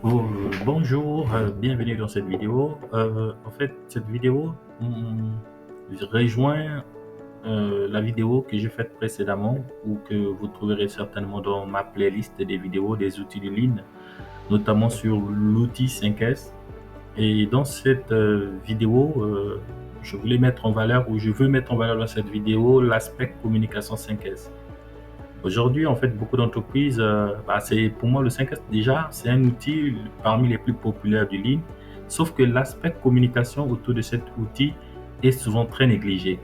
Oh, bonjour, bienvenue dans cette vidéo. En fait, cette vidéo rejoint la vidéo que j'ai faite précédemment ou que vous trouverez certainement dans ma playlist des vidéos des outils de ligne, notamment sur l'outil 5S. Et dans cette vidéo, je voulais mettre en valeur ou je veux mettre en valeur dans cette vidéo l'aspect communication 5S. Aujourd'hui, en fait, beaucoup d'entreprises, c'est pour moi le 5S déjà, c'est un outil parmi les plus populaires du ligne, sauf que l'aspect communication autour de cet outil est souvent très négligé.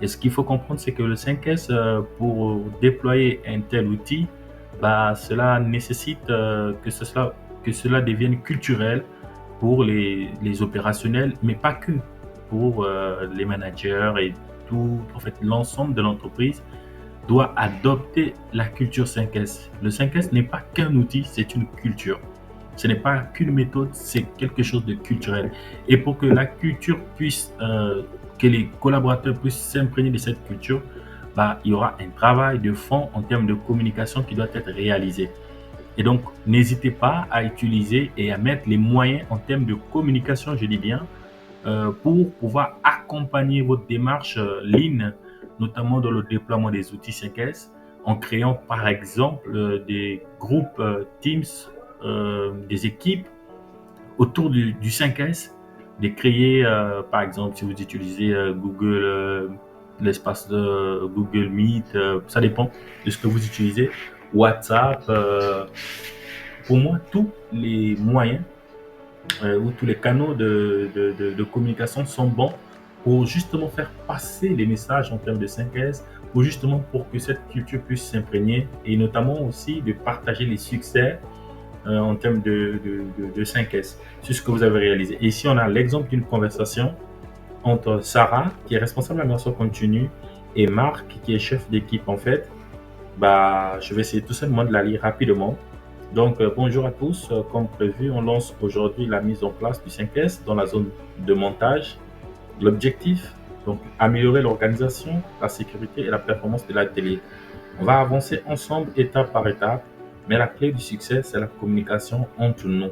Et ce qu'il faut comprendre, c'est que le 5S, pour déployer un tel outil, cela nécessite que cela devienne culturel pour les opérationnels, mais pas que, pour les managers et tout, en fait, l'ensemble de l'entreprise doit adopter la culture 5S. Le 5S n'est pas qu'un outil, c'est une culture. Ce n'est pas qu'une méthode, c'est quelque chose de culturel. Et pour que la culture puisse, que les collaborateurs puissent s'imprégner de cette culture, il y aura un travail de fond en termes de communication qui doit être réalisé. Et donc, n'hésitez pas à utiliser et à mettre les moyens en termes de communication, je dis bien, pour pouvoir accompagner votre démarche Lean, notamment dans le déploiement des outils 5S, en créant par exemple des groupes Teams, des équipes autour du 5S, de créer par exemple si vous utilisez Google, l'espace de Google Meet, ça dépend de ce que vous utilisez, WhatsApp, pour moi tous les moyens où tous les canaux de communication sont bons pour justement faire passer les messages en termes de 5S, pour justement pour que cette culture puisse s'imprégner et notamment aussi de partager les succès en termes de 5S sur ce que vous avez réalisé. Et ici, on a l'exemple d'une conversation entre Sarah, qui est responsable de la version continue, et Marc, qui est chef d'équipe en fait. Je vais essayer tout simplement de la lire rapidement. Donc, bonjour à tous. Comme prévu, on lance aujourd'hui la mise en place du 5S dans la zone de montage. L'objectif, donc, améliorer l'organisation, la sécurité et la performance de l'atelier. On va avancer ensemble, étape par étape, mais la clé du succès, c'est la communication entre nous.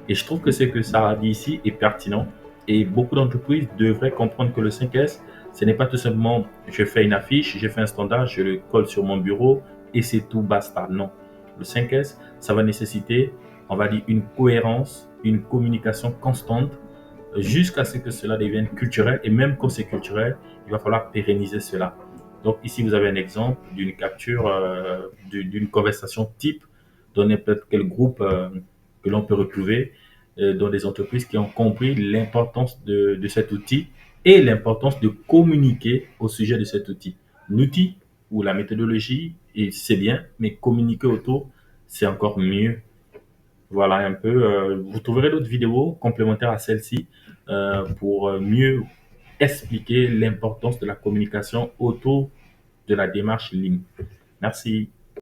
Et je trouve que ce que ça dit ici est pertinent. Et beaucoup d'entreprises devraient comprendre que le 5S, ce n'est pas tout simplement je fais une affiche, je fais un standard, je le colle sur mon bureau et c'est tout, basta. Non. Le 5S, ça va nécessiter, on va dire, une cohérence, une communication constante jusqu'à ce que cela devienne culturel. Et même quand c'est culturel, il va falloir pérenniser cela. Donc ici, vous avez un exemple d'une capture, d'une conversation type dans n'importe quel groupe que l'on peut retrouver dans des entreprises qui ont compris l'importance de cet outil et l'importance de communiquer au sujet de cet outil. L'outil ou la méthodologie, c'est bien, mais communiquer autour, c'est encore mieux. Voilà un peu. Vous trouverez d'autres vidéos complémentaires à celle-ci pour mieux expliquer l'importance de la communication autour de la démarche ligne. Merci.